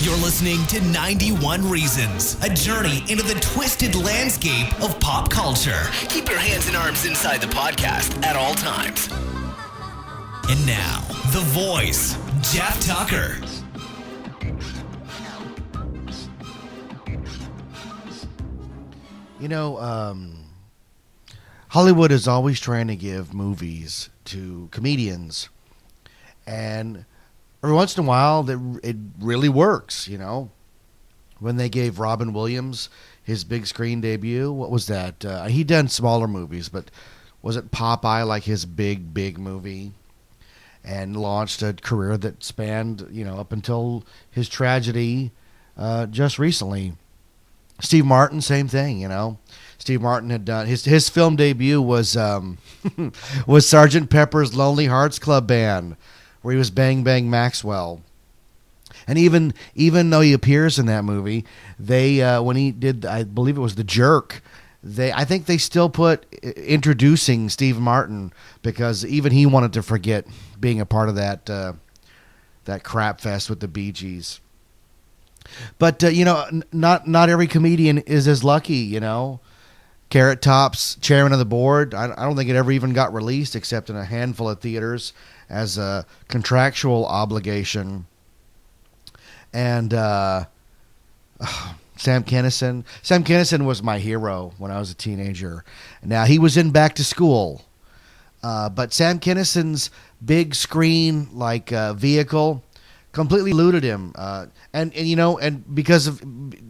You're listening to 91 Reasons, a journey into the twisted landscape of pop culture. Keep your hands and arms inside the podcast at all times. And now, the voice, Jeff Tucker. You know, Hollywood is always trying to give movies to comedians. And every once in a while, it really works, you know. When they gave Robin Williams his big screen debut, what was that? He'd done smaller movies, but was it Popeye, like his big movie? And launched a career that spanned, you know, up until his tragedy just recently. Steve Martin, same thing, you know. Steve Martin had done his film debut was was Sgt. Pepper's Lonely Hearts Club Band, where he was Bang Bang Maxwell. And even though he appears in that movie, they when he did, I believe it was The Jerk, I think they still put introducing Steve Martin, because even he wanted to forget being a part of that crap fest with the Bee Gees. But you know, not every comedian is as lucky, you know. Carrot Top's chairman of the board, I don't think it ever even got released except in a handful of theaters as a contractual obligation. And Sam Kinison was my hero when I was a teenager. Now, he was in Back to School, but Sam Kinison's big screen vehicle completely eluded him, and you know, and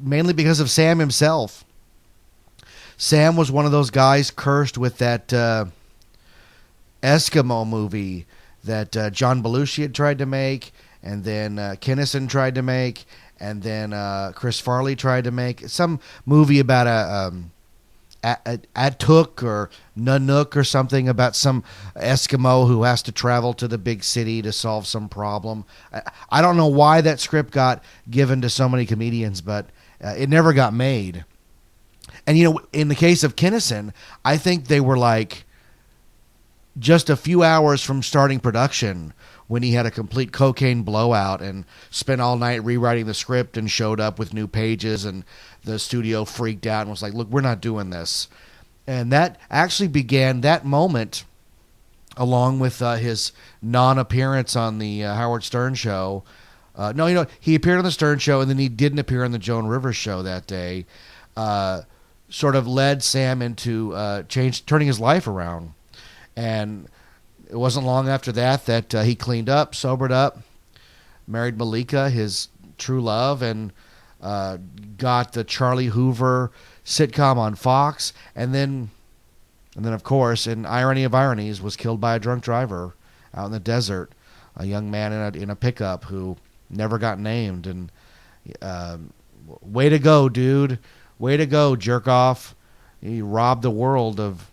mainly because of Sam himself. Sam was one of those guys cursed with that Eskimo movie that John Belushi had tried to make, and then Kinison tried to make, and then Chris Farley tried to make some movie about a Atuk or Nanook or something, about some Eskimo who has to travel to the big city to solve some problem. I don't know why that script got given to so many comedians, but it never got made. And, you know, in the case of Kinison, I think they were like just a few hours from starting production when he had a complete cocaine blowout and spent all night rewriting the script and showed up with new pages, and the studio freaked out and was like, look, we're not doing this. And that actually began that moment, along with his non-appearance on the Howard Stern show. No, you know, he appeared on the Stern show, and then he didn't appear on the Joan Rivers show that day. Sort of led Sam into turning his life around. And it wasn't long after that he cleaned up, sobered up, married Malika, his true love, and got the Charlie Hoover sitcom on Fox, and then of course, in irony of ironies, was killed by a drunk driver out in the desert, a young man in a pickup who never got named. And way to go, dude. Way to go, jerk off. He robbed the world of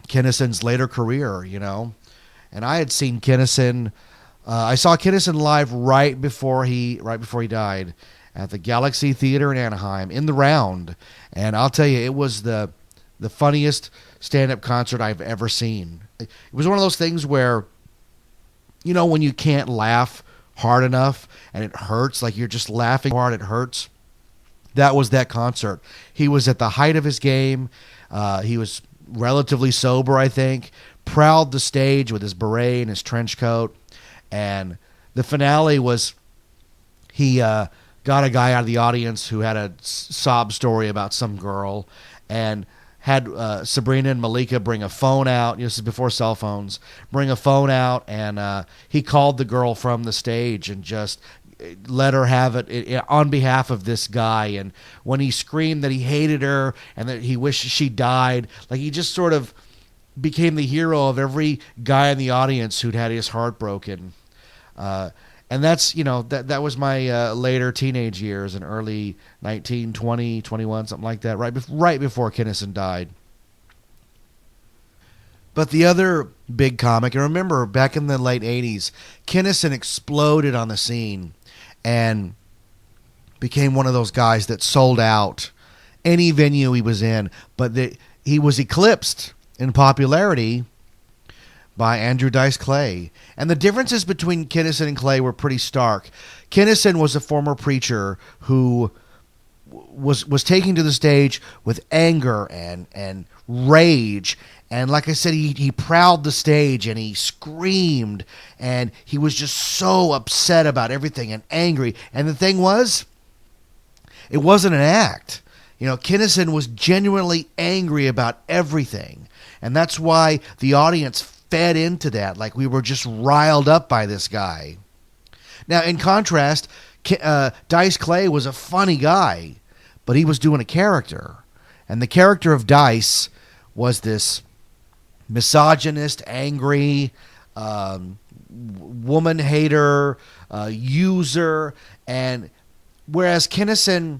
Kinison's later career, you know. And I had seen Kinison. I saw Kinison live right before he died at the Galaxy Theater in Anaheim in the round. And I'll tell you, it was the funniest stand-up concert I've ever seen. It was one of those things where, you know, when you can't laugh hard enough and it hurts, like you're just laughing hard, it hurts. That was that concert. He was at the height of his game. He was relatively sober, I think. Prowled the stage with his beret and his trench coat. And the finale was he got a guy out of the audience who had a sob story about some girl, and had Sabrina and Malika bring a phone out. This is before cell phones. Bring a phone out, and he called the girl from the stage and just let her have it on behalf of this guy. And when he screamed that he hated her and that he wished she died, like, he just sort of became the hero of every guy in the audience who'd had his heart broken. And that's, you know, that was my later teenage years, in early 19, 20, 21, something like that, right before Kinison died. But the other big comic, and remember, back in the late 80s, Kinison exploded on the scene and became one of those guys that sold out any venue he was in. But he was eclipsed in popularity by Andrew Dice Clay. And the differences between Kinison and Clay were pretty stark. Kinison was a former preacher who was taken to the stage with anger and rage. And like I said, he prowled the stage and he screamed and he was just so upset about everything and angry. And the thing was, it wasn't an act. Kinison was genuinely angry about everything. And that's why the audience fed into that. Like we were just riled up by this guy. Now, in contrast, Dice Clay was a funny guy, but he was doing a character. And the character of Dice was this misogynist, angry, woman hater, user. And whereas Kinison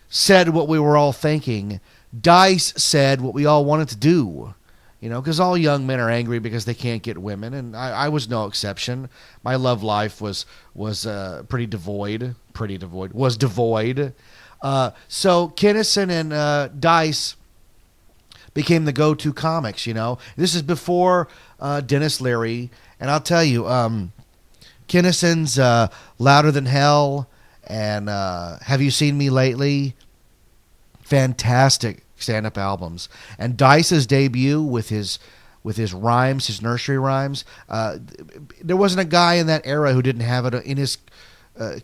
said what we were all thinking, Dice said what we all wanted to do. Because all young men are angry because they can't get women, and I was no exception. My love life was devoid. So Kinison and Dice became the go-to comics. This is before Dennis Leary, and I'll tell you, Kinison's Louder Than Hell and Have You Seen Me Lately? Fantastic stand-up albums. And Dice's debut with his rhymes, his nursery rhymes, there wasn't a guy in that era who didn't have it in his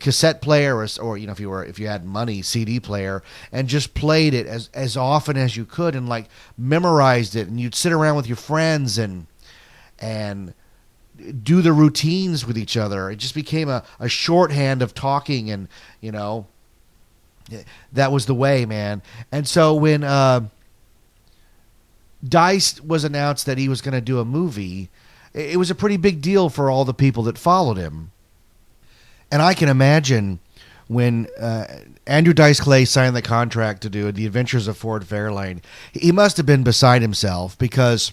cassette player or if you had money, CD player, and just played it as often as you could and like memorized it, and you'd sit around with your friends and do the routines with each other. It just became a shorthand of talking, and that was the way, man. And so when Dice was announced that he was going to do a movie, it was a pretty big deal for all the people that followed him. And I can imagine when Andrew Dice Clay signed the contract to do The Adventures of Ford Fairlane, he must have been beside himself, because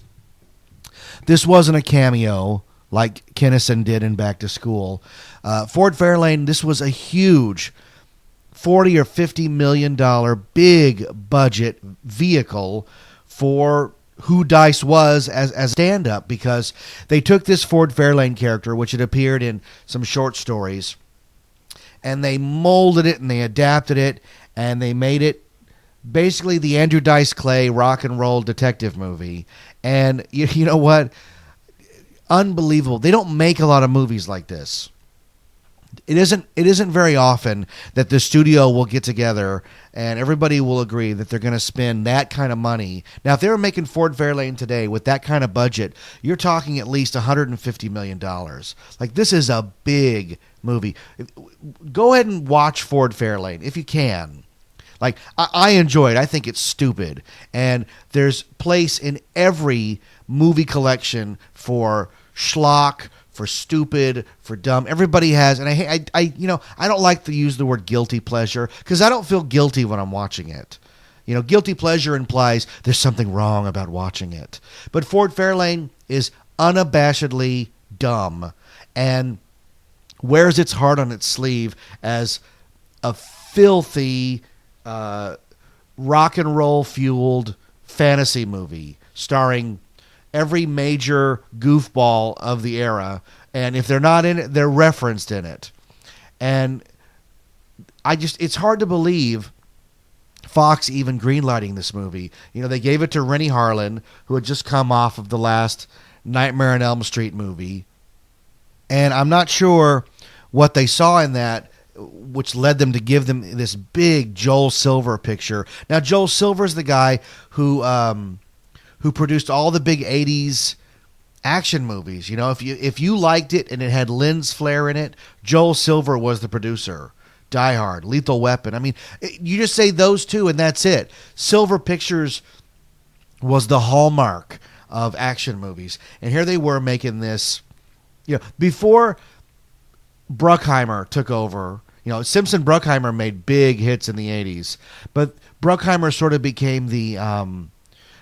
this wasn't a cameo like Kinison did in Back to School. Ford Fairlane, this was a huge $40 or $50 million big budget vehicle for who Dice was as stand-up, because they took this Ford Fairlane character, which had appeared in some short stories, and they molded it and they adapted it and they made it basically the Andrew Dice Clay rock and roll detective movie. And you know what? Unbelievable. They don't make a lot of movies like this. It isn't very often that the studio will get together and everybody will agree that they're going to spend that kind of money. Now, if they were making Ford Fairlane today with that kind of budget, you're talking at least $150 million. Like, this is a big movie. Go ahead and watch Ford Fairlane if you can. Like, I enjoy it. I think it's stupid. And there's place in every movie collection for schlock, for stupid, for dumb. Everybody has, and I don't like to use the word guilty pleasure, because I don't feel guilty when I'm watching it. Guilty pleasure implies there's something wrong about watching it. But Ford Fairlane is unabashedly dumb and wears its heart on its sleeve as a filthy, rock and roll fueled fantasy movie starring every major goofball of the era, and if they're not in it, they're referenced in it. And it's hard to believe Fox even greenlighting this movie. They gave it to Rennie Harlin, who had just come off of the last Nightmare on Elm Street movie, and I'm not sure what they saw in that which led them to give them this big Joel Silver picture. Now, Joel Silver's the guy who produced all the big 80s action movies. If you liked it and it had lens flare in it, Joel Silver was the producer. Die Hard, Lethal Weapon. I mean, you just say those two and that's it. Silver Pictures was the hallmark of action movies. And here they were making this, before Bruckheimer took over. Simpson Bruckheimer made big hits in the 80s, but Bruckheimer sort of became the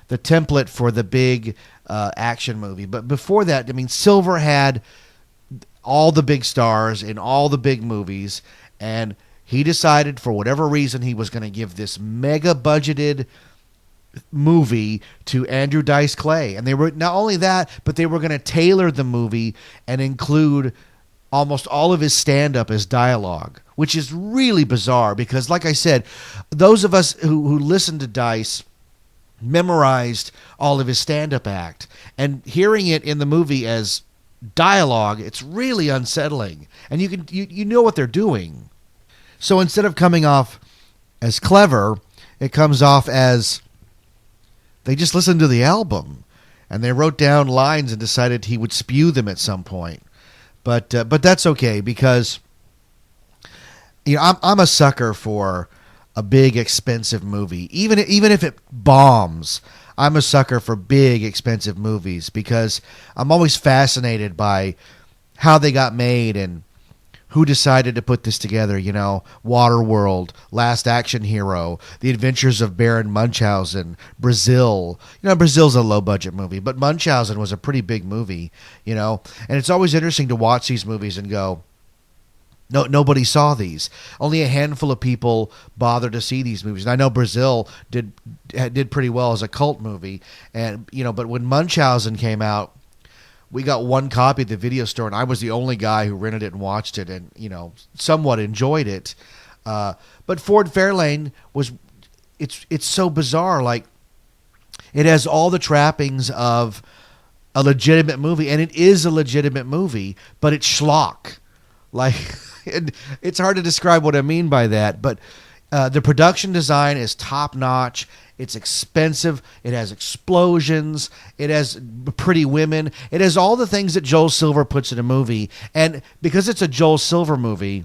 template for the big action movie. But before that, Silver had all the big stars in all the big movies, and he decided for whatever reason he was going to give this mega budgeted movie to Andrew Dice Clay. And they were not only that, but they were going to tailor the movie and include almost all of his stand-up as dialogue, which is really bizarre because, like I said, those of us who listened to Dice memorized all of his stand-up act. And hearing it in the movie as dialogue, it's really unsettling. And you know what they're doing. So instead of coming off as clever, it comes off as they just listened to the album and they wrote down lines and decided he would spew them at some point. But that's okay because I'm a sucker for a big expensive movie. Even if it bombs, I'm a sucker for big expensive movies because I'm always fascinated by how they got made and who decided to put this together. Waterworld, Last Action Hero, The Adventures of Baron Munchausen, Brazil. Brazil's a low-budget movie, but Munchausen was a pretty big movie, And it's always interesting to watch these movies and go, no, nobody saw these. Only a handful of people bothered to see these movies. And I know Brazil did pretty well as a cult movie, but when Munchausen came out, we got one copy at the video store, and I was the only guy who rented it and watched it and, somewhat enjoyed it. But Ford Fairlane it's so bizarre. Like, it has all the trappings of a legitimate movie, and it is a legitimate movie, but it's schlock. Like, it's hard to describe what I mean by that, but the production design is top-notch. It's expensive. It has explosions. It has pretty women. It has all the things that Joel Silver puts in a movie. And because it's a Joel Silver movie,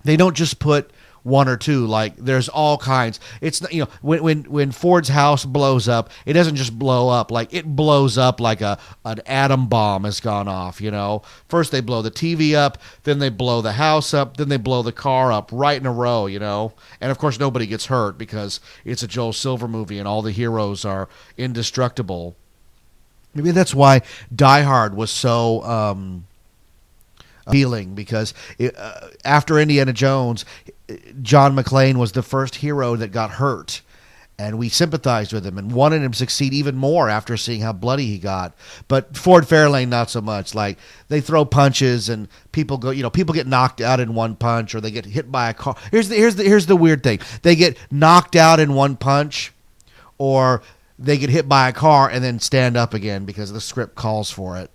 they don't just put one or two. Like, there's all kinds. It's when Ford's house blows up, it doesn't just blow up. Like, it blows up like an atom bomb has gone off. First they blow the TV up, then they blow the house up, then they blow the car up right in a row. And of course nobody gets hurt because it's a Joel Silver movie and all the heroes are indestructible. Maybe that's why Die Hard was so appealing, because after Indiana Jones, John McClane was the first hero that got hurt, and we sympathized with him and wanted him to succeed even more after seeing how bloody he got. But Ford Fairlane, not so much. Like, they throw punches and people get knocked out in one punch, or they get hit by a car. Here's the weird thing. They get knocked out in one punch, or they get hit by a car and then stand up again because the script calls for it.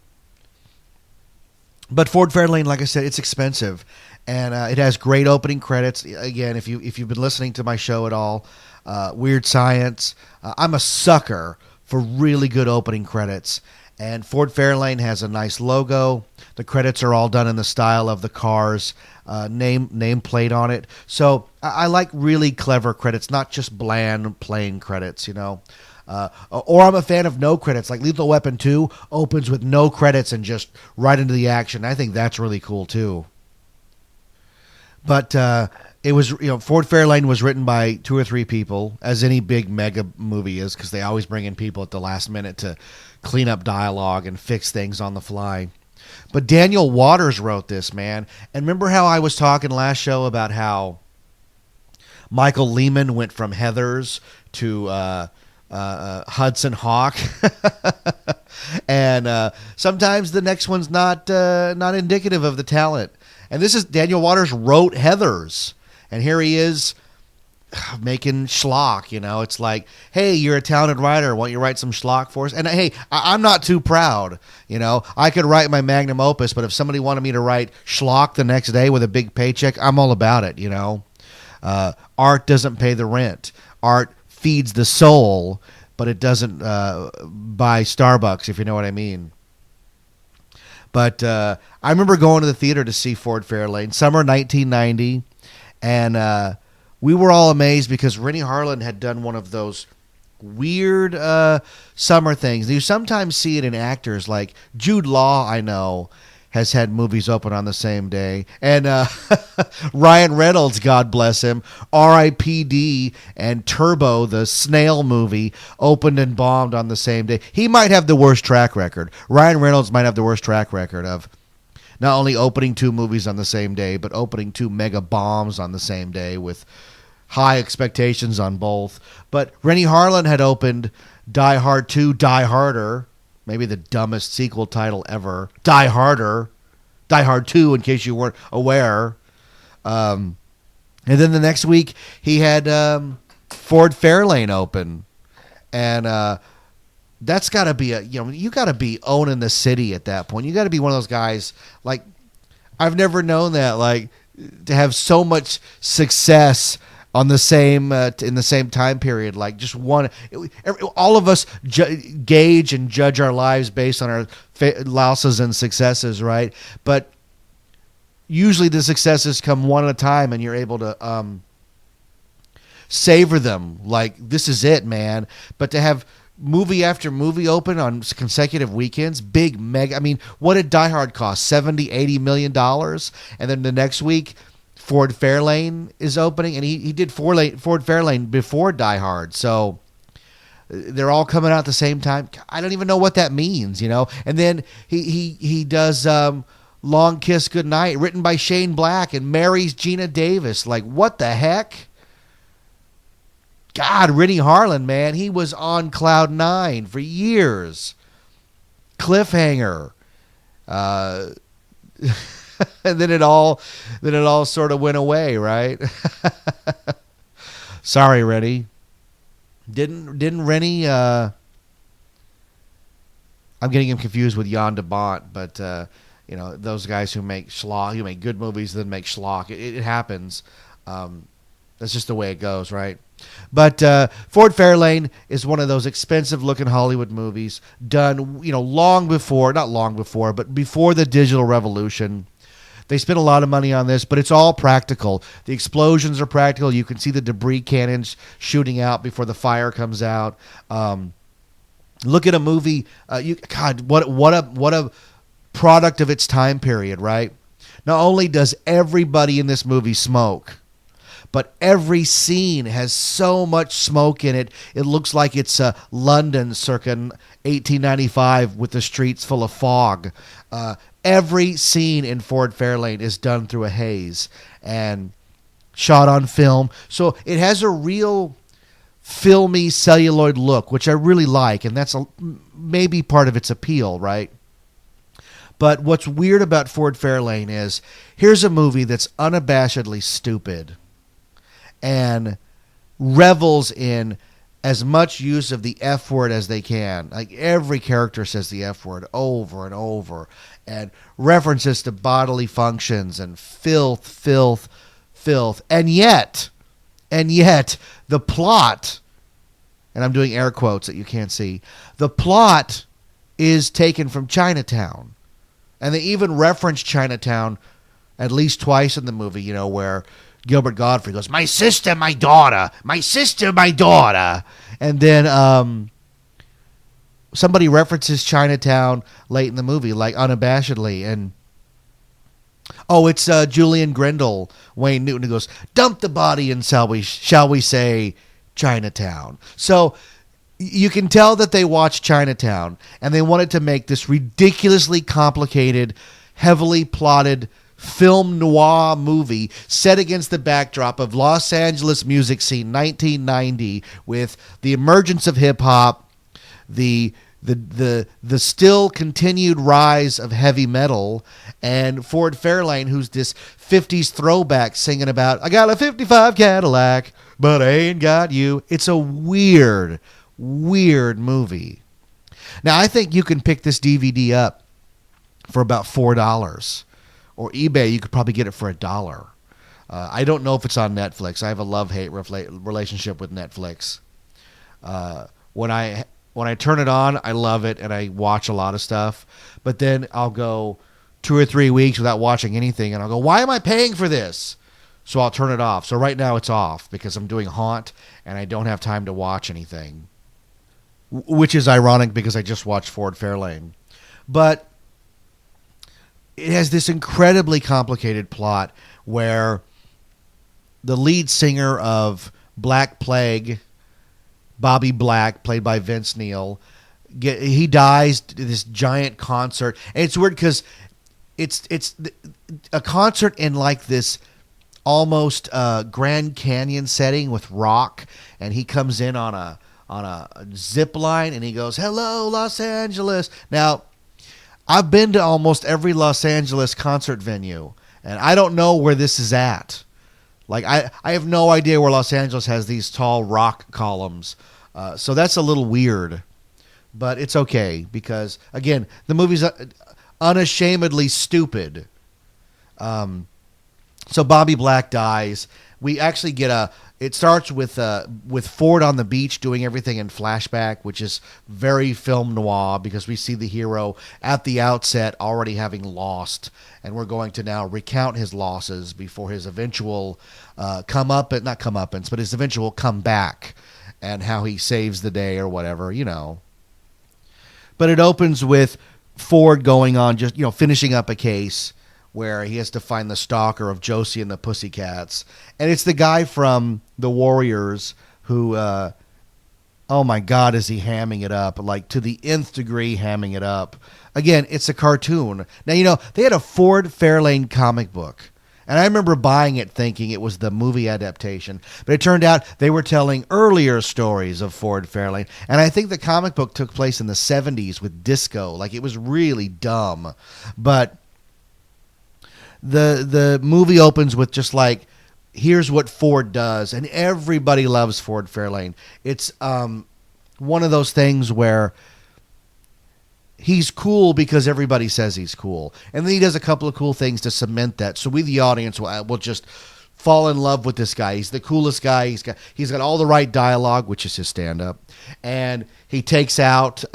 But Ford Fairlane, like I said, it's expensive. And it has great opening credits. Again, if you've been listening to my show at all, Weird Science, I'm a sucker for really good opening credits. And Ford Fairlane has a nice logo. The credits are all done in the style of the car's nameplate on it. So I like really clever credits, not just bland, plain credits, Or I'm a fan of no credits. Like Lethal Weapon 2 opens with no credits and just right into the action. I think that's really cool, too. But it was, Ford Fairlane was written by 2 or 3 people, as any big mega movie is, because they always bring in people at the last minute to clean up dialogue and fix things on the fly. But Daniel Waters wrote this, man. And remember how I was talking last show about how Michael Lehman went from Heathers to Hudson Hawk? And sometimes the next one's not indicative of the talent. And this is Daniel Waters wrote Heathers, and here he is making schlock. It's like, hey, you're a talented writer. Why don't you write some schlock for us? And hey, I'm not too proud. I could write my magnum opus, but if somebody wanted me to write schlock the next day with a big paycheck, I'm all about it. Art doesn't pay the rent. Art feeds the soul, but it doesn't buy Starbucks, if you know what I mean. But I remember going to the theater to see Ford Fairlane, summer 1990, and we were all amazed because Rennie Harlan had done one of those weird summer things. You sometimes see it in actors, like Jude Law, I know, has had movies open on the same day. And Ryan Reynolds, God bless him, R.I.P.D. and Turbo, the snail movie, opened and bombed on the same day. He might have the worst track record. Ryan Reynolds might have the worst track record of not only opening 2 movies on the same day, but opening 2 mega bombs on the same day with high expectations on both. But Rennie Harlan had opened Die Hard 2, Die Harder, maybe the dumbest sequel title ever. Die Harder, Die Hard 2, in case you weren't aware. And then the next week, he had Ford Fairlane open. And that's got to be you got to be owning the city at that point. You got to be one of those guys, like, I've never known that, like, to have so much success on the same in the same time period. Like, just one, all of us gauge and judge our lives based on our losses and successes, right? But usually the successes come one at a time, and you're able to savor them. Like, this is it, man. But to have movie after movie open on consecutive weekends, big mega. I mean, what did Die Hard cost? $70-80 million, and then the next week, Ford Fairlane is opening, and he did Ford Fairlane before Die Hard, so they're all coming out at the same time. I don't even know what that means, And then he does Long Kiss Goodnight, written by Shane Black, and marries Gina Davis. Like, what the heck? God, Rennie Harlan, man, he was on cloud nine for years. Cliffhanger. And then it all sort of went away, right? Sorry, Rennie. Didn't Rennie? I'm getting him confused with Jan de Bont, but those guys who make schlock, who make good movies, then make schlock. It happens. That's just the way it goes, right? But Ford Fairlane is one of those expensive-looking Hollywood movies done, not long before, but before the digital revolution. They spent a lot of money on this, but it's all practical. The explosions are practical. You can see the debris cannons shooting out before the fire comes out. Look at a movie. God, what a product of its time period, right? Not only does everybody in this movie smoke, but every scene has so much smoke in it. It looks like it's London circa 1895 with the streets full of fog. Every scene in Ford Fairlane is done through a haze and shot on film. So it has a real filmy celluloid look, which I really like, and that's maybe part of its appeal, right? But what's weird about Ford Fairlane is, here's a movie that's unabashedly stupid and revels in as much use of the F word as they can. Like, every character says the F word over and over, and references to bodily functions and filth. And yet, the plot, and I'm doing air quotes that you can't see, the plot is taken from Chinatown. And they even reference Chinatown at least twice in the movie, where Gilbert Gottfried goes, my sister, my daughter. And then somebody references Chinatown late in the movie, like unabashedly. And, it's Julian Grindle, Wayne Newton, who goes, dump the body in, shall we say, Chinatown. So you can tell that they watched Chinatown, and they wanted to make this ridiculously complicated, heavily plotted film noir movie set against the backdrop of Los Angeles music scene 1990, with the emergence of hip hop, the still continued rise of heavy metal, and Ford Fairlane, who's this 50s throwback singing about, I got a 55 Cadillac, but I ain't got you. It's a weird movie. Now, I think you can pick this DVD up for about $4. Or eBay, you could probably get it for $1. I don't know if it's on Netflix. I have a love-hate relationship with Netflix. When I turn it on, I love it, and I watch a lot of stuff. But then I'll go 2 or 3 weeks without watching anything, and I'll go, why am I paying for this? So I'll turn it off. So right now it's off because I'm doing Haunt, and I don't have time to watch anything. Which is ironic because I just watched Ford Fairlane. But it has this incredibly complicated plot where the lead singer of Black Plague, Bobby Black, played by Vince Neil, he dies at this giant concert. And it's weird because it's a concert in like this almost Grand Canyon setting with rock, and he comes in on a zip line, and he goes, "Hello, Los Angeles." Now, I've been to almost every Los Angeles concert venue, and I don't know where this is at. Like, I have no idea where Los Angeles has these tall rock columns. So that's a little weird. But it's okay because, again, the movie's unashamedly stupid. So Bobby Black dies. We actually get it starts with Ford on the beach doing everything in flashback, which is very film noir because we see the hero at the outset already having lost, and we're going to now recount his losses before his eventual his eventual comeback and how he saves the day or whatever, you know. But it opens with Ford going on just, finishing up a case where he has to find the stalker of Josie and the Pussycats. And it's the guy from The Warriors who, oh my God, is he hamming it up, like to the nth degree hamming it up. Again, it's a cartoon. Now, they had a Ford Fairlane comic book. And I remember buying it thinking it was the movie adaptation. But it turned out they were telling earlier stories of Ford Fairlane. And I think the comic book took place in the 70s with disco. Like, it was really dumb. But the movie opens with just like, here's what Ford does. And everybody loves Ford Fairlane. It's one of those things where he's cool because everybody says he's cool. And then he does a couple of cool things to cement that. So we, the audience, will just fall in love with this guy. He's the coolest guy. He's got all the right dialogue, which is his stand-up. And he takes out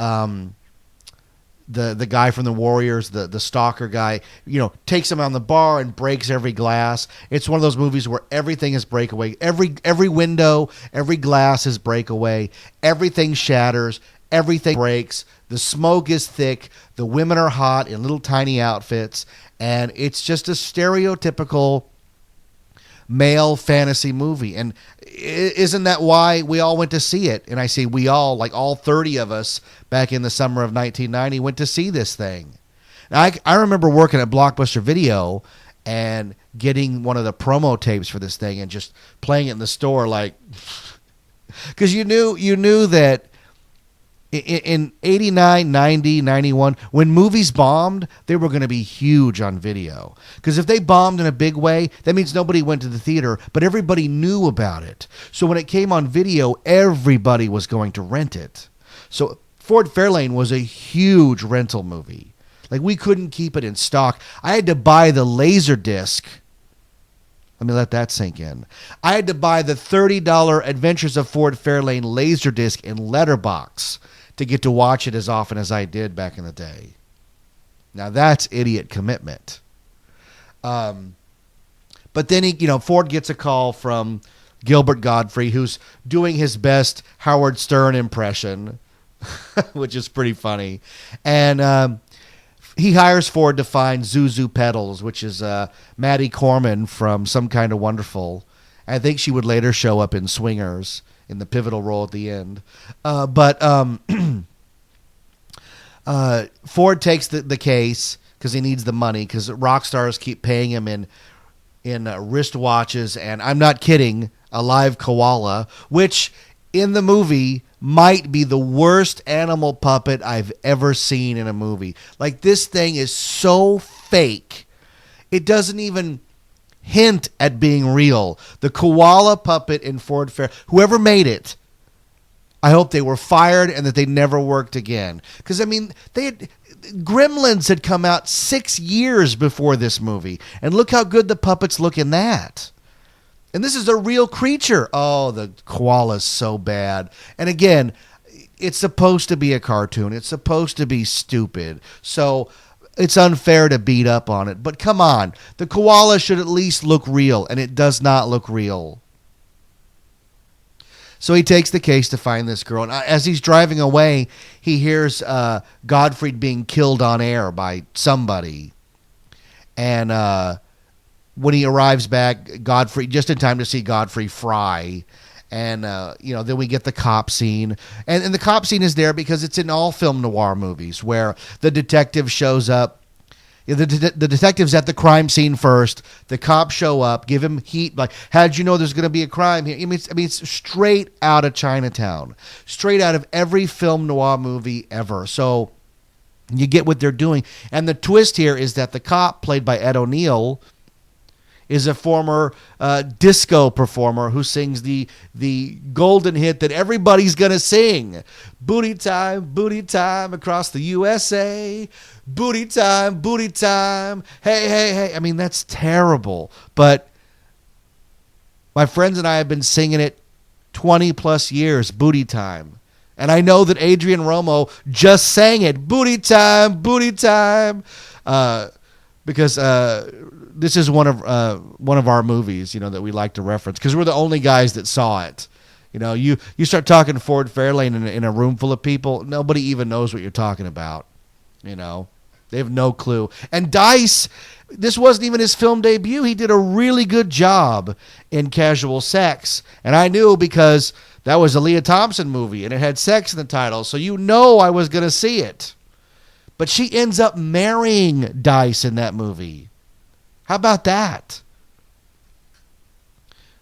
the guy from the Warriors, the stalker guy, takes him on the bar and breaks every glass. It's one of those movies where everything is breakaway. Every window, every glass is breakaway. Everything shatters. Everything breaks. The smoke is thick. The women are hot in little tiny outfits. And it's just a stereotypical male fantasy movie. And isn't that why we all went to see it? And I say we all, like all 30 of us back in the summer of 1990 went to see this thing. Now, I remember working at Blockbuster Video and getting one of the promo tapes for this thing and just playing it in the store, like, because you knew that in 89, 90, 91, when movies bombed, they were going to be huge on video. Because if they bombed in a big way, that means nobody went to the theater, but everybody knew about it. So when it came on video, everybody was going to rent it. So Ford Fairlane was a huge rental movie. Like, we couldn't keep it in stock. I had to buy the Laserdisc. Let me let that sink in. I had to buy the $30 Adventures of Ford Fairlane Laserdisc in Letterbox to get to watch it as often as I did back in the day. Now that's idiot commitment. But then Ford gets a call from Gilbert Gottfried, who's doing his best Howard Stern impression, which is pretty funny. And he hires Ford to find Zuzu Pedals, which is Maddie Corman from Some Kind of Wonderful. I think she would later show up in Swingers in the pivotal role at the end. But Ford takes the case because he needs the money, because rock stars keep paying him in wristwatches, and I'm not kidding, a live koala, which in the movie might be the worst animal puppet I've ever seen in a movie. Like, this thing is so fake. It doesn't even hint at being real. The koala puppet in Ford Fair, whoever made it, I hope they were fired and that they never worked again. Because, Gremlins had come out 6 years before this movie. And look how good the puppets look in that. And this is a real creature. Oh, the koala's so bad. And again, it's supposed to be a cartoon. It's supposed to be stupid. So it's unfair to beat up on it. But come on. The koala should at least look real. And it does not look real. So he takes the case to find this girl. And as he's driving away, he hears Gottfried being killed on air by somebody. And when he arrives back, Gottfried, just in time to see Gottfried fry. And, then we get the cop scene. And the cop scene is there because it's in all film noir movies where the detective shows up. The detective's at the crime scene first. The cops show up, give him heat. Like, how'd you know there's going to be a crime here? I mean, it's straight out of Chinatown, straight out of every film noir movie ever. So you get what they're doing. And the twist here is that the cop, played by Ed O'Neill, is a former disco performer who sings the golden hit that everybody's going to sing. Booty time across the USA. Booty time, hey, hey, hey. I mean, that's terrible. But my friends and I have been singing it 20 plus years, Booty Time. And I know that Adrian Romo just sang it, Booty Time, because this is one of our movies, that we like to reference because we're the only guys that saw it. You start talking Ford Fairlane in a room full of people, nobody even knows what you're talking about. They have no clue. And Dice, this wasn't even his film debut. He did a really good job in Casual Sex, and I knew because that was a Leah Thompson movie and it had sex in the title, so I was going to see it. But she ends up marrying Dice in that movie. How about that?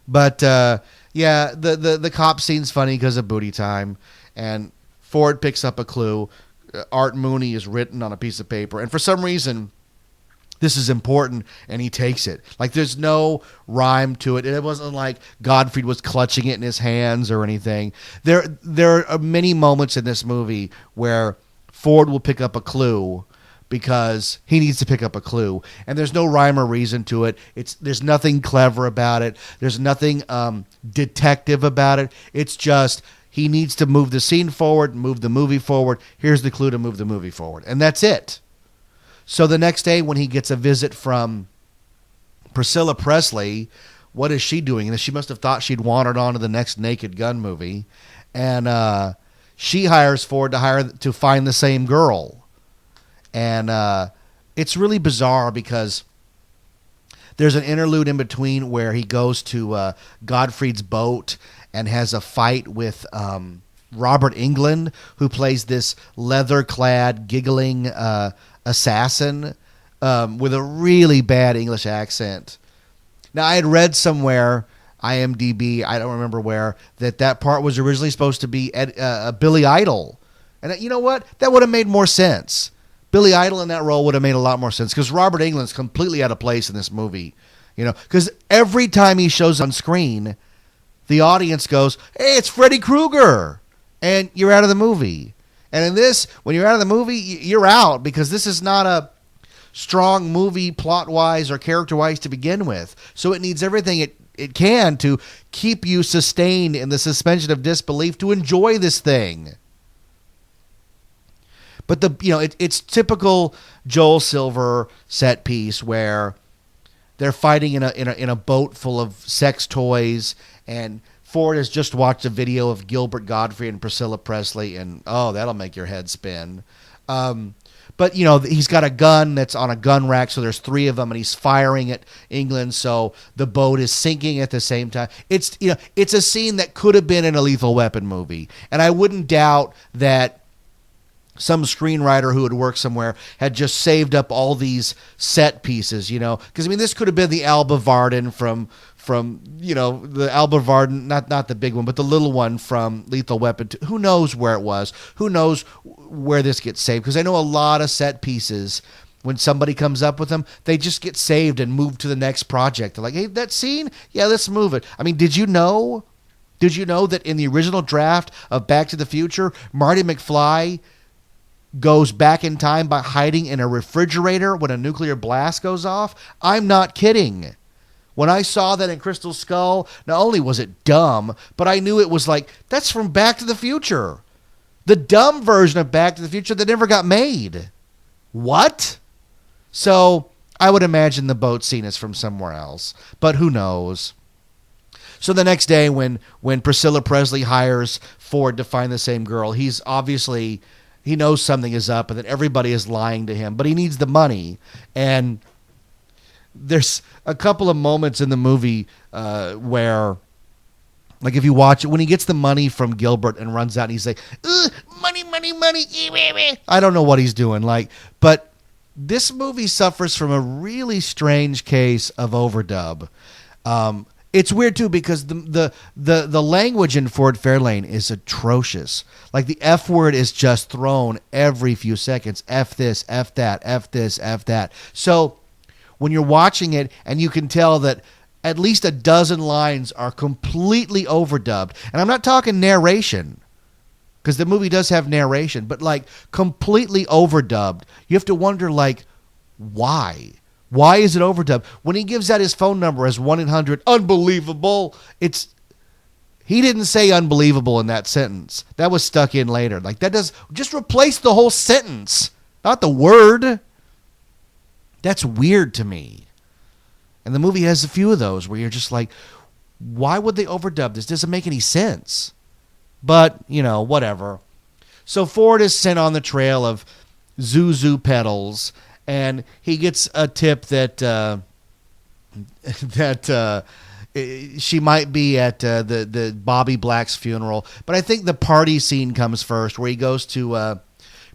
But, the cop scene's funny because of Booty Time. And Ford picks up a clue. Art Mooney is written on a piece of paper. And for some reason, this is important, and he takes it. Like, there's no rhyme to it. It wasn't like Godfrey was clutching it in his hands or anything. There are many moments in this movie where Ford will pick up a clue because he needs to pick up a clue, and there's no rhyme or reason to it. There's nothing clever about it. There's nothing detective about it. It's just he needs to move the scene forward, move the movie forward. Here's the clue to move the movie forward, and that's it. So the next day when he gets a visit from Priscilla Presley, what is she doing? And she must have thought she'd wandered on to the next Naked Gun movie, and she hires Ford to find the same girl. And it's really bizarre because there's an interlude in between where he goes to Godfrey's boat and has a fight with Robert Englund, who plays this leather-clad, giggling assassin with a really bad English accent. Now, I had read somewhere, IMDb, I don't remember where, that part was originally supposed to be Billy Idol. And you know what? That would have made more sense. Billy Idol in that role would have made a lot more sense because Robert Englund's completely out of place in this movie. Because every time he shows on screen, the audience goes, hey, it's Freddy Krueger. And you're out of the movie. And in this, when you're out of the movie, you're out because this is not a strong movie plot-wise or character-wise to begin with. So it needs everything it can to keep you sustained in the suspension of disbelief to enjoy this thing. But it's typical Joel Silver set piece where they're fighting in a boat full of sex toys, and Ford has just watched a video of Gilbert Gottfried and Priscilla Presley, and that'll make your head spin. But he's got a gun that's on a gun rack, so there's three of them, and he's firing at England, so the boat is sinking at the same time. It's a scene that could have been in a Lethal Weapon movie, and I wouldn't doubt that some screenwriter who had worked somewhere had just saved up all these set pieces, because this could have been the Alba Varden from the Alba Varden, not the big one, but the little one from Lethal Weapon 2. Who knows where it was? Who knows where this gets saved? Because I know a lot of set pieces, when somebody comes up with them, they just get saved and moved to the next project. They're like, hey, that scene? Yeah, let's move it. Did you know that in the original draft of Back to the Future, Marty McFly goes back in time by hiding in a refrigerator when a nuclear blast goes off? I'm not kidding. When I saw that in Crystal Skull, not only was it dumb, but I knew it was like, that's from Back to the Future. The dumb version of Back to the Future that never got made. What? So I would imagine the boat scene is from somewhere else, but who knows? So the next day when Priscilla Presley hires Ford to find the same girl, he's obviously, he knows something is up and that everybody is lying to him, but he needs the money. And there's a couple of moments in the movie where, like, if you watch it, when he gets the money from Gilbert and runs out and he's like, money, money, money. I don't know what he's doing. But this movie suffers from a really strange case of overdub. It's weird too because the language in Ford Fairlane is atrocious. Like the F word is just thrown every few seconds. F this, F that, F this, F that. So when you're watching it and you can tell that at least a dozen lines are completely overdubbed, and I'm not talking narration, because the movie does have narration, but like completely overdubbed. You have to wonder, like, why? Why is it overdubbed? When he gives out his phone number as 1-800-UNBELIEVABLE, he didn't say unbelievable in that sentence. That was stuck in later. Like, that does, just replace the whole sentence, not the word. That's weird to me. And the movie has a few of those where you're just like, why would they overdub this? Doesn't make any sense. But, whatever. So Ford is sent on the trail of Zuzu pedals, and he gets a tip that she might be at the Bobby Black's funeral. But I think the party scene comes first, where he goes to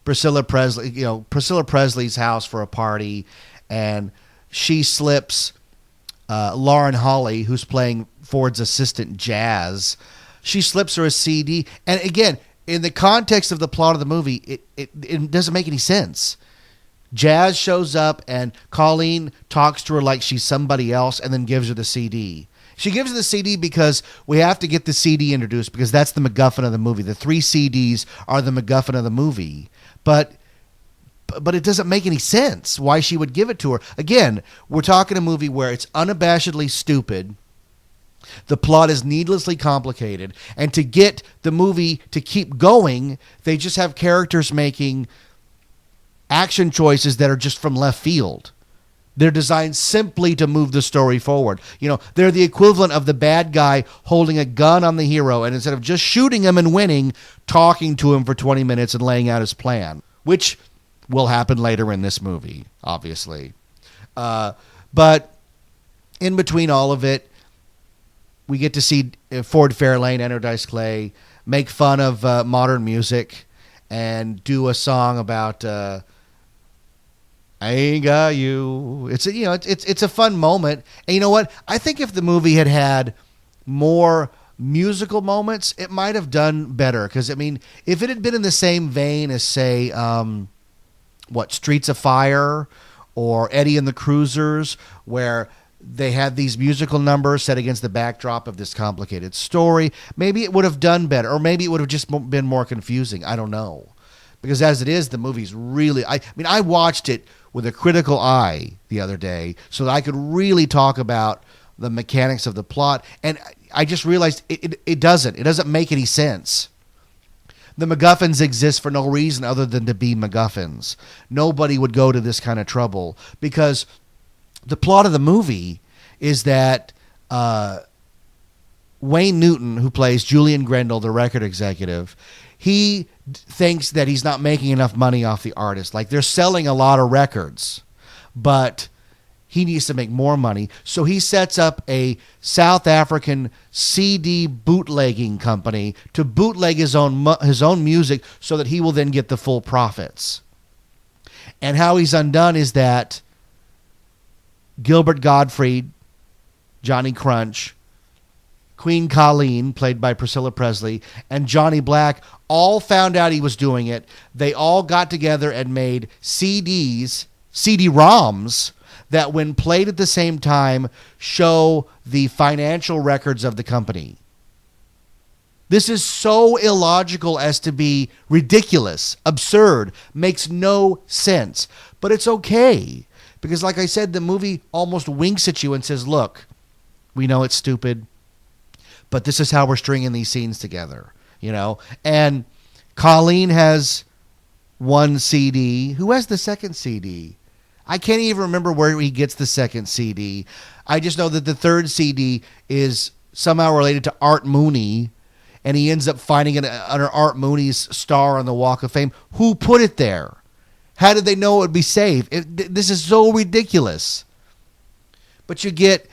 Priscilla Presley's house for a party, and she slips Lauren Holly, who's playing Ford's assistant Jazz. She slips her a CD, and again, in the context of the plot of the movie, it doesn't make any sense. Jazz shows up, and Colleen talks to her like she's somebody else, and then gives her the CD. She gives her the CD because we have to get the CD introduced, because that's the MacGuffin of the movie. The 3 CDs are the MacGuffin of the movie, but it doesn't make any sense why she would give it to her. Again, we're talking a movie where it's unabashedly stupid. The plot is needlessly complicated, and to get the movie to keep going, they just have characters making action choices that are just from left field. They're designed simply to move the story forward. They're the equivalent of the bad guy holding a gun on the hero, and instead of just shooting him and winning, talking to him for 20 minutes and laying out his plan, which will happen later in this movie, obviously. But in between all of it, we get to see Ford Fairlane, Enter Dice Clay, make fun of modern music and do a song about I ain't got you. It's a fun moment. And you know what? I think if the movie had had more musical moments, it might have done better. Because, if it had been in the same vein as, say, Streets of Fire or Eddie and the Cruisers, where they had these musical numbers set against the backdrop of this complicated story, maybe it would have done better, or maybe it would have just been more confusing. I don't know. Because as it is, the movie's really... I watched it with a critical eye the other day so that I could really talk about the mechanics of the plot, and I just realized it doesn't make any sense. The MacGuffins exist for no reason other than to be MacGuffins. Nobody would go to this kind of trouble, because the plot of the movie is that Wayne Newton, who plays Julian Grendel, the record executive, he thinks that he's not making enough money off the artist. Like, they're selling a lot of records, but he needs to make more money. So he sets up a South African CD bootlegging company to bootleg his own music so that he will then get the full profits. And how he's undone is that Gilbert Gottfried, Johnny Crunch, Queen Colleen, played by Priscilla Presley, and Johnny Black all found out he was doing it. They all got together and made CD-ROMs, that when played at the same time show the financial records of the company. This is so illogical as to be ridiculous, absurd, makes no sense. But it's okay, because like I said, the movie almost winks at you and says, look, we know it's stupid, but this is how we're stringing these scenes together, And Colleen has one CD. Who has the second CD? I can't even remember where he gets the second CD. I just know that the third CD is somehow related to Art Mooney, and he ends up finding it under Art Mooney's star on the Walk of Fame. Who put it there? How did they know it would be safe? This is so ridiculous. But you get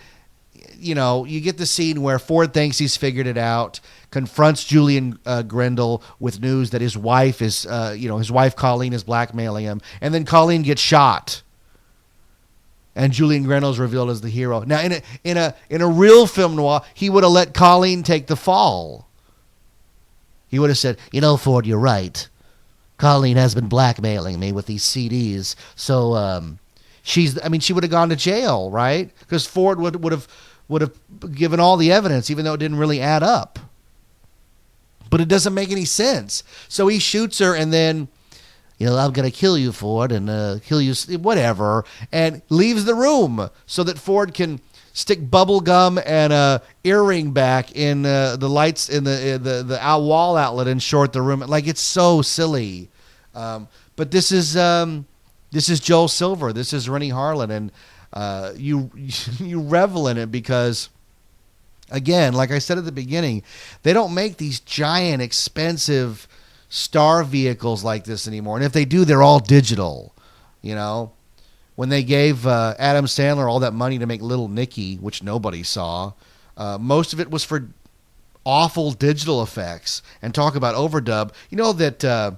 the scene where Ford thinks he's figured it out, confronts Julian Grendel with news that his wife is, his wife Colleen is blackmailing him, and then Colleen gets shot. and Julian Greno's revealed as the hero. Now, in a real film noir, he would have let Colleen take the fall. He would have said, Ford, you're right. Colleen has been blackmailing me with these CDs. So she would have gone to jail, right? Because Ford would have given all the evidence, even though it didn't really add up. But it doesn't make any sense. So he shoots her, and then, I'm going to kill you, Ford, and kill you, whatever, and leaves the room so that Ford can stick bubble gum and a earring back in the lights in the wall outlet and short the room. Like, it's so silly. But this is Joel Silver. This is Rennie Harlan, and you revel in it because, again, like I said at the beginning, they don't make these giant, expensive star vehicles like this anymore. And if they do, they're all digital. When they gave Adam Sandler all that money to make Little Nicky, which nobody saw, most of it was for awful digital effects. And talk about overdub. That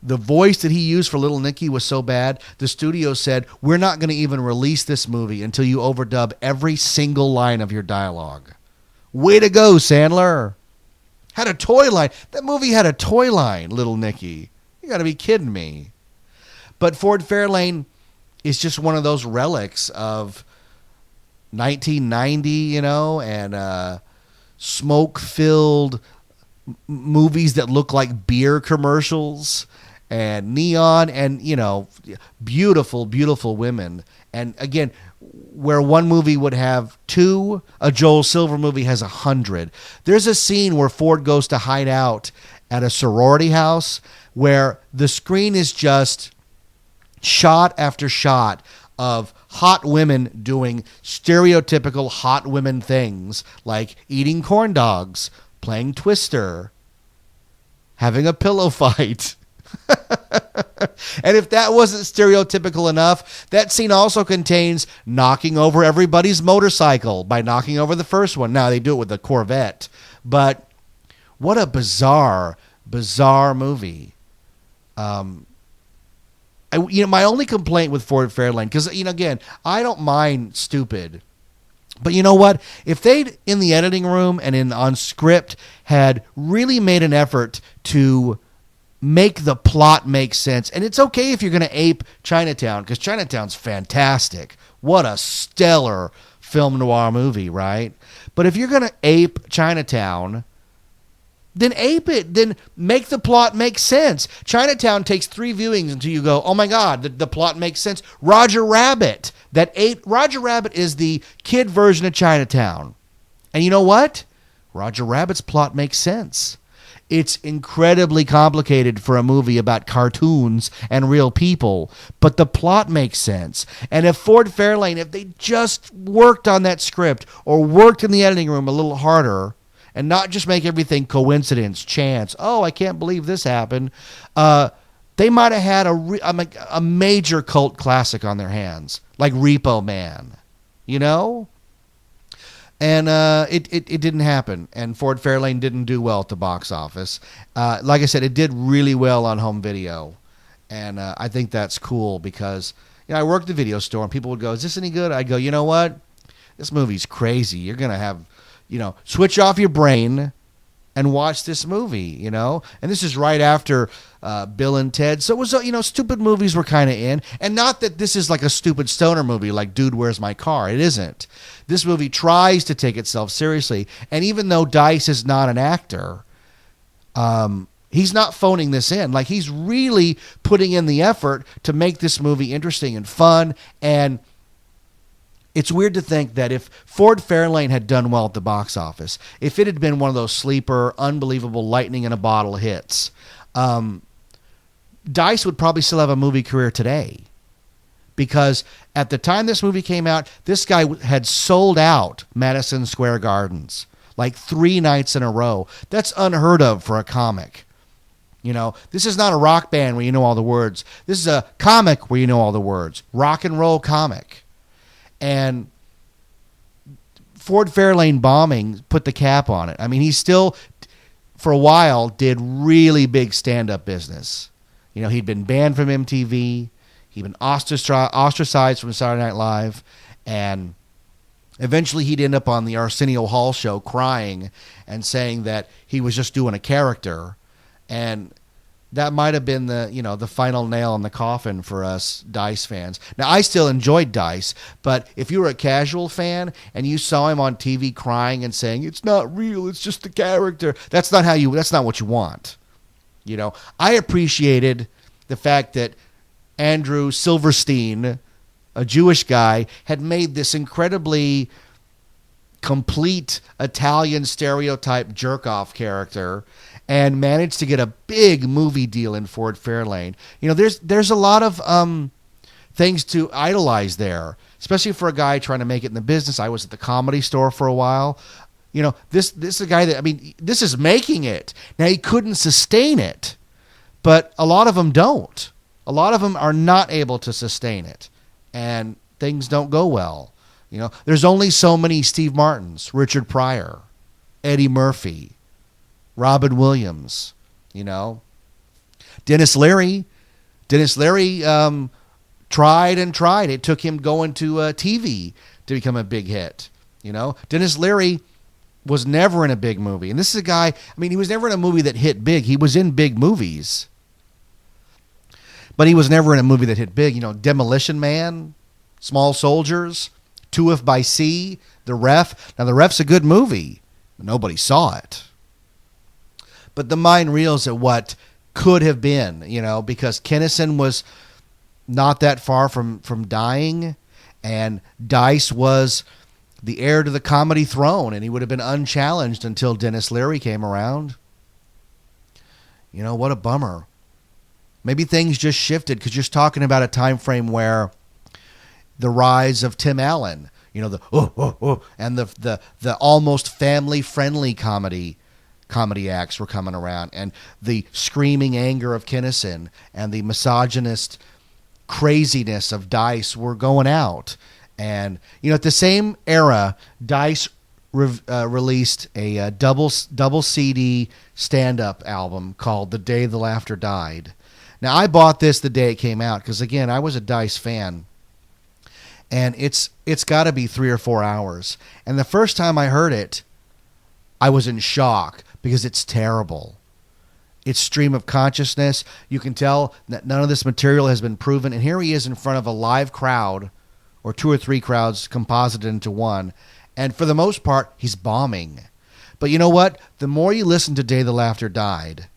the voice that he used for Little Nicky was so bad, the studio said, we're not going to even release this movie until you overdub every single line of your dialogue. Way to go, Sandler. Had a toy line. That movie had a toy line, Little Nicky. You got to be kidding me. But Ford Fairlane is just one of those relics of 1990, and smoke-filled movies that look like beer commercials and neon and, beautiful, beautiful women. And again, where one movie would have 2, a Joel Silver movie has 100. There's a scene where Ford goes to hide out at a sorority house where the screen is just shot after shot of hot women doing stereotypical hot women things like eating corn dogs, playing Twister, having a pillow fight. And if that wasn't stereotypical enough, that scene also contains knocking over everybody's motorcycle by knocking over the first one. Now, they do it with the Corvette. But what a bizarre movie. My only complaint with Ford Fairlane, because, again, I don't mind stupid. But you know what? If they'd, in the editing room and on script, had really made an effort to make the plot make sense, and it's okay if you're going to ape Chinatown, because Chinatown's fantastic. What a stellar film noir movie, right? But if you're going to ape Chinatown, then ape it. Then make the plot make sense. Chinatown takes 3 viewings until you go, oh my God, the plot makes sense. Roger Rabbit. Roger Rabbit is the kid version of Chinatown. And you know what? Roger Rabbit's plot makes sense. It's incredibly complicated for a movie about cartoons and real people, but the plot makes sense. And if Ford Fairlane, if they just worked on that script or worked in the editing room a little harder and not just make everything coincidence, chance, oh, I can't believe this happened, they might have had a major cult classic on their hands, like Repo Man, And it didn't happen, and Ford Fairlane didn't do well at the box office. Like I said, it did really well on home video, and I think that's cool because I worked at the video store, and people would go, is this any good? I'd go, you know what? This movie's crazy. You're going to have, switch off your brain and watch this movie, And this is right after Bill and Ted. So it was, stupid movies were kind of in. And not that this is like a stupid stoner movie like Dude, Where's My Car? It isn't. This movie tries to take itself seriously. And even though Dice is not an actor, he's not phoning this in. Like, he's really putting in the effort to make this movie interesting and fun. And it's weird to think that if Ford Fairlane had done well at the box office, if it had been one of those sleeper, unbelievable lightning in a bottle hits, Dice would probably still have a movie career today. Because at the time this movie came out, this guy had sold out Madison Square Gardens like 3 nights in a row. That's unheard of for a comic. This is not a rock band where you know all the words. This is a comic where you know all the words. Rock and roll comic. And Ford Fairlane bombing put the cap on it. I mean, he still, for a while, did really big stand-up business. He'd been banned from MTV. He'd been ostracized from Saturday Night Live, and eventually he'd end up on the Arsenio Hall show crying and saying that he was just doing a character. And that might have been the final nail in the coffin for us Dice fans. Now, I still enjoyed Dice, but if you were a casual fan and you saw him on TV crying and saying, it's not real, it's just a character, that's not what you want. I appreciated the fact that Andrew Silverstein, a Jewish guy, had made this incredibly complete Italian stereotype jerk-off character and managed to get a big movie deal in Ford Fairlane. There's a lot of things to idolize there, especially for a guy trying to make it in the business. I was at the Comedy Store for a while. This is a guy this is making it. Now, he couldn't sustain it, but a lot of them don't. A lot of them are not able to sustain it, and things don't go well. There's only so many Steve Martins, Richard Pryor, Eddie Murphy, Robin Williams, Dennis Leary. Dennis Leary tried and tried. It took him going to TV to become a big hit. Dennis Leary was never in a big movie. And this is a guy, he was never in a movie that hit big. He was in big movies, but he was never in a movie that hit big. Demolition Man, Small Soldiers, 2 by Sea, The Ref. Now, The Ref's a good movie, but nobody saw it. But the mind reels at what could have been, because Kinison was not that far from dying, and Dice was the heir to the comedy throne, and he would have been unchallenged until Dennis Leary came around. What a bummer. Maybe things just shifted, because you're talking about a time frame where the rise of Tim Allen, and the almost family-friendly comedy acts were coming around, and the screaming anger of Kinison and the misogynist craziness of Dice were going out. And at the same era, Dice released a double CD stand-up album called The Day the Laughter Died. Now, I bought this the day it came out because, again, I was a Dice fan, and it's got to be 3 or 4 hours. And the first time I heard it, I was in shock because it's terrible. It's stream of consciousness. You can tell that none of this material has been proven. And here he is in front of a live crowd, or 2 or 3 crowds composited into one. And for the most part, he's bombing. But you know what? The more you listen to Day the Laughter Died,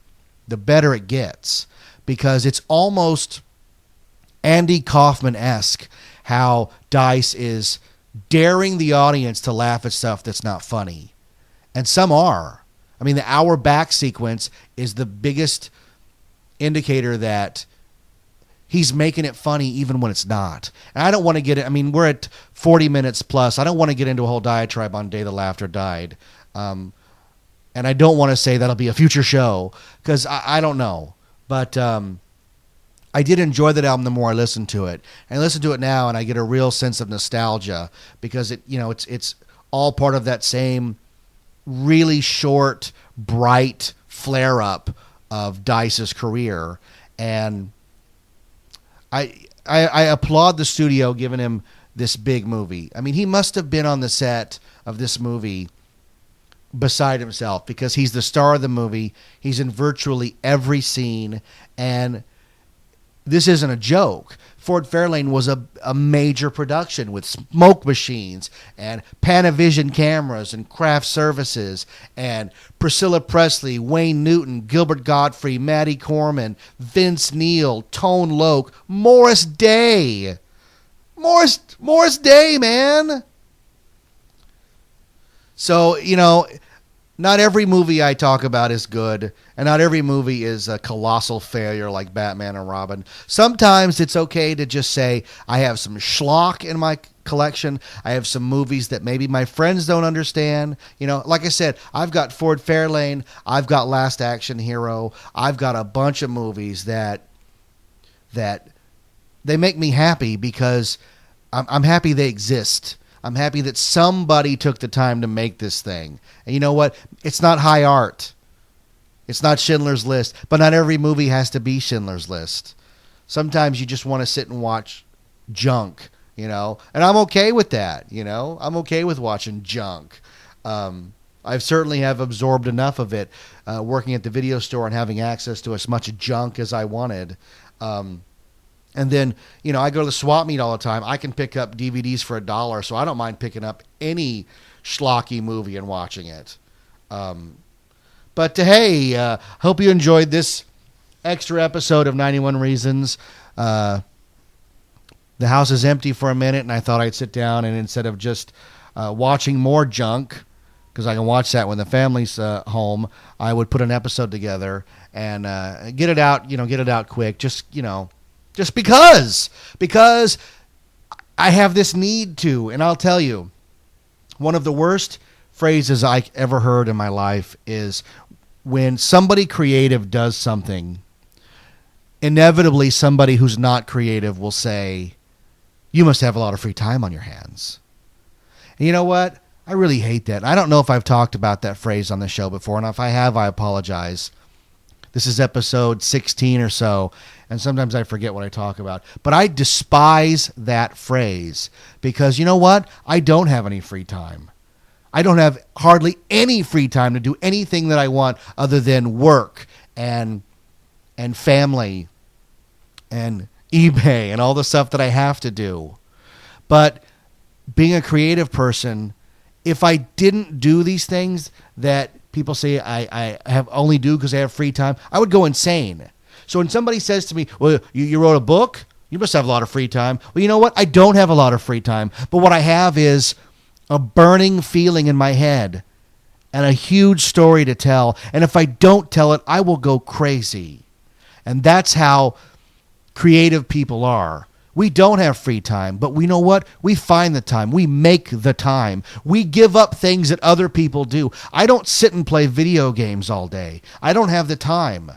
the better it gets. Because it's almost Andy Kaufman-esque how Dice is daring the audience to laugh at stuff that's not funny. And some are. The hour back sequence is the biggest indicator that he's making it funny even when it's not. And I don't want to get it. We're at 40 minutes plus. I don't want to get into a whole diatribe on Day the Laughter Died. And I don't want to say that'll be a future show because I don't know. But I did enjoy that album the more I listened to it. And I listen to it now and I get a real sense of nostalgia because it's all part of that same really short, bright flare-up of Dice's career. And I applaud the studio giving him this big movie. He must have been on the set of this movie beside himself because he's the star of the movie. He's in virtually every scene, and this isn't a joke. Ford Fairlane was a major production with smoke machines and Panavision cameras and craft services and Priscilla Presley, Wayne Newton, Gilbert Gottfried, Matty Corman, Vince Neil, Tone Loc, Morris Day. Morris Day, man. So, not every movie I talk about is good, and not every movie is a colossal failure like Batman and Robin. Sometimes it's okay to just say, I have some schlock in my collection. I have some movies that maybe my friends don't understand. Like I said, I've got Ford Fairlane. I've got Last Action Hero. I've got a bunch of movies that they make me happy because I'm happy they exist. I'm happy that somebody took the time to make this thing. And you know what? It's not high art. It's not Schindler's List. But not every movie has to be Schindler's List. Sometimes you just want to sit and watch junk, and I'm okay with that. I'm okay with watching junk. I certainly have absorbed enough of it working at the video store and having access to as much junk as I wanted. And then, I go to the swap meet all the time. I can pick up DVDs for $1, so I don't mind picking up any schlocky movie and watching it. But hey, hope you enjoyed this extra episode of 91 Reasons. The house is empty for a minute, and I thought I'd sit down and instead of just watching more junk, because I can watch that when the family's home, I would put an episode together and get it out quick. Just because I have this need to. And I'll tell you, one of the worst phrases I ever heard in my life is when somebody creative does something, inevitably somebody who's not creative will say, you must have a lot of free time on your hands. And you know what? I really hate that. I don't know if I've talked about that phrase on the show before, and if I have, I apologize. This is episode 16 or so, and sometimes I forget what I talk about. But I despise that phrase because you know what? I don't have any free time. I don't have hardly any free time to do anything that I want other than work and family and eBay and all the stuff that I have to do. But being a creative person, if I didn't do these things that people say I have only do because I have free time, I would go insane. So when somebody says to me, well, you wrote a book? You must have a lot of free time. Well, you know what? I don't have a lot of free time. But what I have is a burning feeling in my head and a huge story to tell. And if I don't tell it, I will go crazy. And that's how creative people are. We don't have free time, but we know what? We find the time. We make the time. We give up things that other people do. I don't sit and play video games all day. I don't have the time.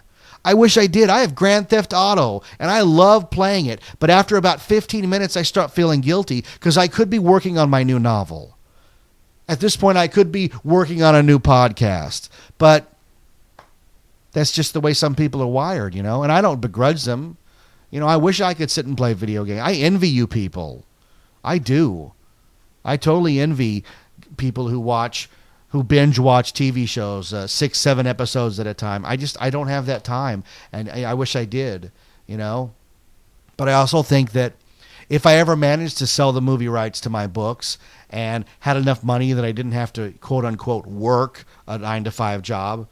I wish I did. I have Grand Theft Auto, and I love playing it. But after about 15 minutes, I start feeling guilty because I could be working on my new novel. At this point, I could be working on a new podcast. But that's just the way some people are wired, and I don't begrudge them. I wish I could sit and play video games. I envy you people. I do. I totally envy people who binge watch TV shows, 6-7 episodes at a time. I don't have that time, and I wish I did, But I also think that if I ever managed to sell the movie rights to my books and had enough money that I didn't have to, quote unquote, work a 9-to-5 job,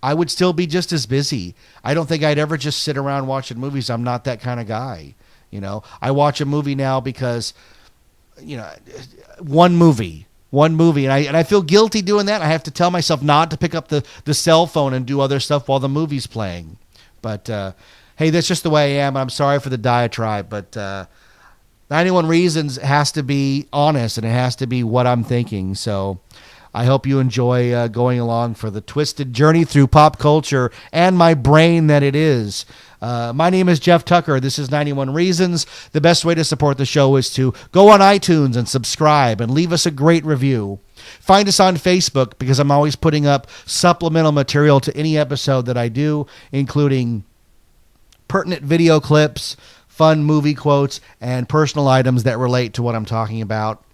I would still be just as busy. I don't think I'd ever just sit around watching movies. I'm not that kind of guy. I watch a movie now because, one movie, and I feel guilty doing that. I have to tell myself not to pick up the cell phone and do other stuff while the movie's playing. But, hey, that's just the way I am. I'm sorry for the diatribe, but 91 Reasons has to be honest, and it has to be what I'm thinking. So I hope you enjoy going along for the twisted journey through pop culture and my brain that it is. My name is Jeff Tucker. This is 91 Reasons. The best way to support the show is to go on iTunes and subscribe and leave us a great review. Find us on Facebook because I'm always putting up supplemental material to any episode that I do, including pertinent video clips, fun movie quotes, and personal items that relate to what I'm talking about.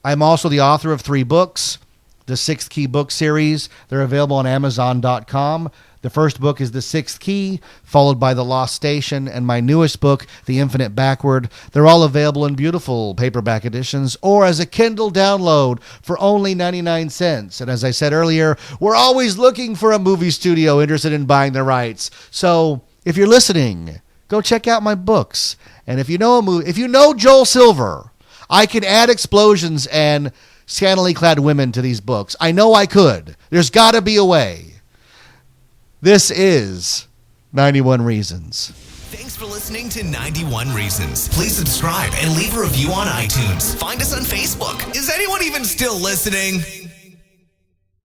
I'm also the author of 3 books, the 6th Key book series. They're available on Amazon.com. The first book is The 6th Key, followed by The Lost Station, and my newest book, The Infinite Backward. They're all available in beautiful paperback editions or as a Kindle download for only 99 cents. And as I said earlier, we're always looking for a movie studio interested in buying the rights. So if you're listening, go check out my books. And if you know Joel Silver, I can add explosions and scantily clad women to these books. I know I could. There's got to be a way. This is 91 Reasons. Thanks for listening to 91 Reasons. Please subscribe and leave a review on iTunes. Find us on Facebook. Is anyone even still listening?